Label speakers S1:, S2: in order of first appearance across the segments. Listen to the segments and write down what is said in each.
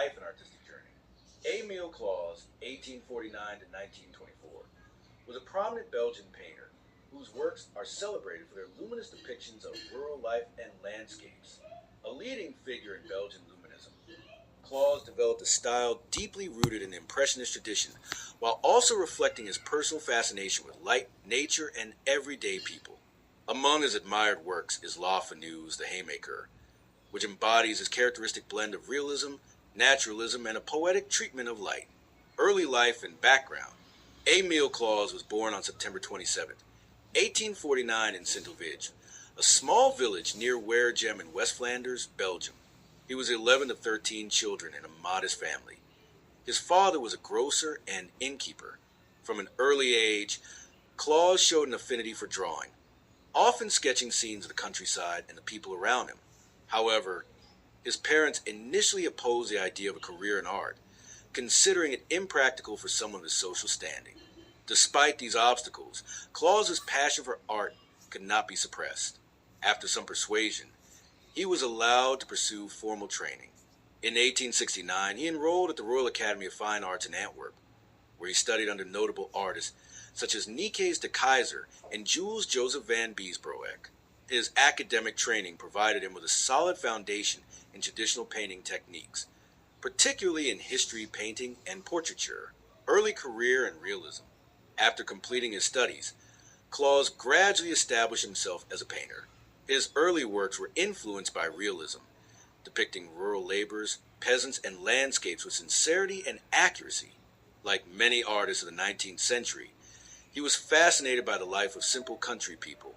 S1: life and artistic journey. Emile Claus, 1849 to 1924, was a prominent Belgian painter whose works are celebrated for their luminous depictions of rural life and landscapes. A leading figure in Belgian luminism, Claus developed a style deeply rooted in the Impressionist tradition while also reflecting his personal fascination with light, nature, and everyday people. Among his admired works is La Fenou's The Haymaker, which embodies his characteristic blend of realism, naturalism, and a poetic treatment of light. Early life and background. Emile Claus was born on September 27, 1849 in Sint-Ovid, a small village near Weregem in West Flanders, Belgium. He was the 11th of 13 children in a modest family. His father was a grocer and innkeeper. From an early age, Claus showed an affinity for drawing, often sketching scenes of the countryside and the people around him. However, his parents initially opposed the idea of a career in art, considering it impractical for someone of his social standing. Despite these obstacles, Claus's passion for art could not be suppressed. After some persuasion, he was allowed to pursue formal training. In 1869, he enrolled at the Royal Academy of Fine Arts in Antwerp, where he studied under notable artists such as Nicaise de Keyser and Jules Joseph van Biesbroek. His academic training provided him with a solid foundation in traditional painting techniques, particularly in history, painting, and portraiture. Early career in realism. After completing his studies, Claus gradually established himself as a painter. His early works were influenced by realism, depicting rural laborers, peasants, and landscapes with sincerity and accuracy. Like many artists of the 19th century, he was fascinated by the life of simple country people,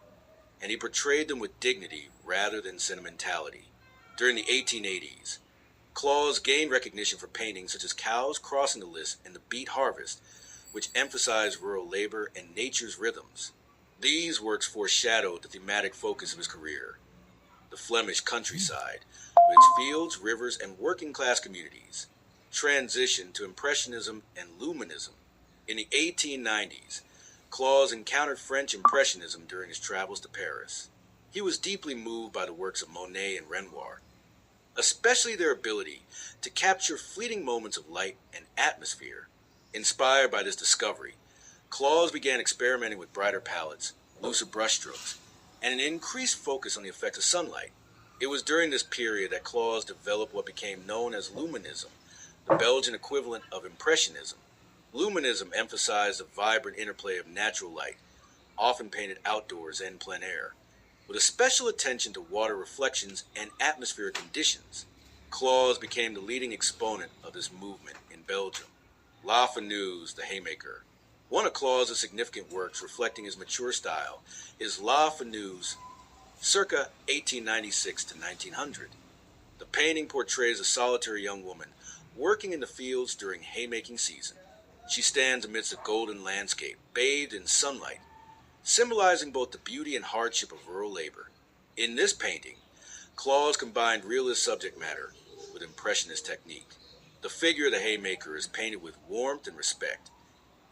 S1: and he portrayed them with dignity rather than sentimentality. During the 1880s, Claus gained recognition for paintings such as Cows Crossing the List and The Beet Harvest, which emphasized rural labor and nature's rhythms. These works foreshadowed the thematic focus of his career, the Flemish countryside, with its fields, rivers, and working-class communities, transitioned to Impressionism and Luminism. In the 1890s, Claus encountered French Impressionism during his travels to Paris. He was deeply moved by the works of Monet and Renoir, especially their ability to capture fleeting moments of light and atmosphere. Inspired by this discovery, Claus began experimenting with brighter palettes, looser brushstrokes, and an increased focus on the effects of sunlight. It was during this period that Claus developed what became known as Luminism, the Belgian equivalent of Impressionism. Luminism emphasized the vibrant interplay of natural light, often painted outdoors and plein air, with a special attention to water reflections and atmospheric conditions. Claus became the leading exponent of this movement in Belgium. La Fenou's The Haymaker. One of Claus's significant works reflecting his mature style is La Fenou's circa 1896 to 1900. The painting portrays a solitary young woman working in the fields during haymaking season. She stands amidst a golden landscape, bathed in sunlight, symbolizing both the beauty and hardship of rural labor. In this painting, Claus combined realist subject matter with impressionist technique. The figure of the haymaker is painted with warmth and respect,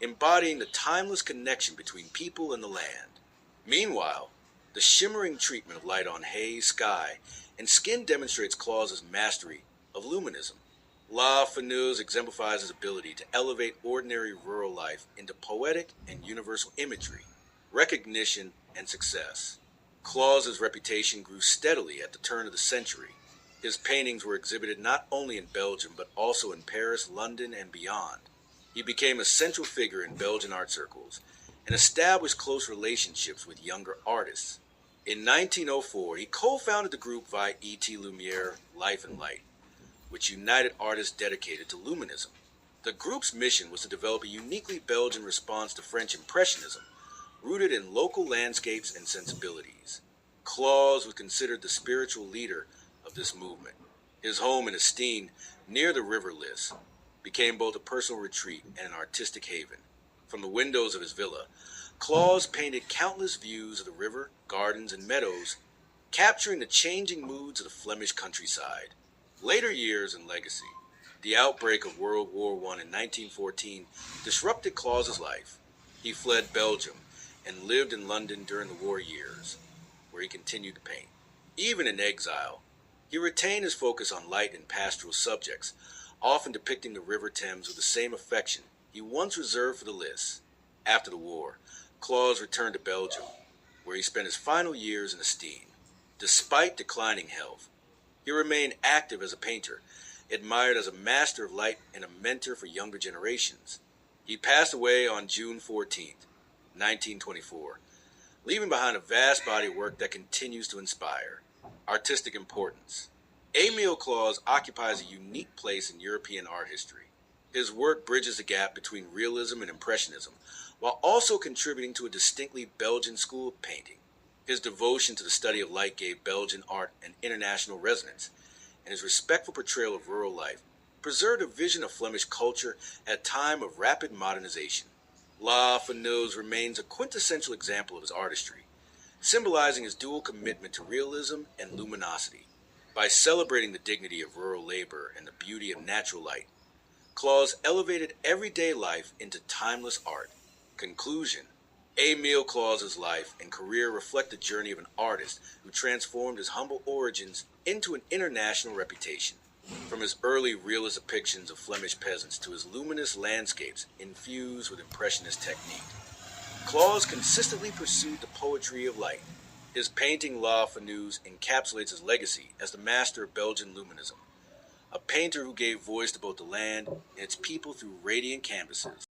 S1: embodying the timeless connection between people and the land. Meanwhile, the shimmering treatment of light on hay, sky, and skin demonstrates Claus's mastery of luminism. La Fenou's exemplifies his ability to elevate ordinary rural life into poetic and universal imagery, recognition, and success. Claus's reputation grew steadily at the turn of the century. His paintings were exhibited not only in Belgium but also in Paris, London, and beyond. He became a central figure in Belgian art circles and established close relationships with younger artists. In 1904, he co-founded the group Vie et Lumière, Life and Light, which united artists dedicated to Luminism. The group's mission was to develop a uniquely Belgian response to French Impressionism, rooted in local landscapes and sensibilities. Claus was considered the spiritual leader of this movement. His home in Estienne, near the River Lys, became both a personal retreat and an artistic haven. From the windows of his villa, Claus painted countless views of the river, gardens, and meadows, capturing the changing moods of the Flemish countryside. Later years and legacy. The outbreak of World War I in 1914 disrupted Claus's life. He fled Belgium and lived in London during the war years, where he continued to paint. Even in exile, he retained his focus on light and pastoral subjects, often depicting the River Thames with the same affection he once reserved for the Lys. After the war, Claus returned to Belgium, where he spent his final years in Esteem. Despite declining health, he remained active as a painter, admired as a master of light and a mentor for younger generations. He passed away on June 14th, 1924, leaving behind a vast body of work that continues to inspire. Artistic importance. Emile Claus occupies a unique place in European art history. His work bridges the gap between realism and impressionism, while also contributing to a distinctly Belgian school of painting. His devotion to the study of light gave Belgian art an international resonance, and his respectful portrayal of rural life preserved a vision of Flemish culture at a time of rapid modernization. La Fanoz remains a quintessential example of his artistry, symbolizing his dual commitment to realism and luminosity. By celebrating the dignity of rural labor and the beauty of natural light, Claus elevated everyday life into timeless art. Conclusion. Emile Claus's life and career reflect the journey of an artist who transformed his humble origins into an international reputation. From his early realist depictions of Flemish peasants to his luminous landscapes infused with impressionist technique, Claus consistently pursued the poetry of light. His painting La Fanoz encapsulates his legacy as the master of Belgian luminism, a painter who gave voice to both the land and its people through radiant canvases.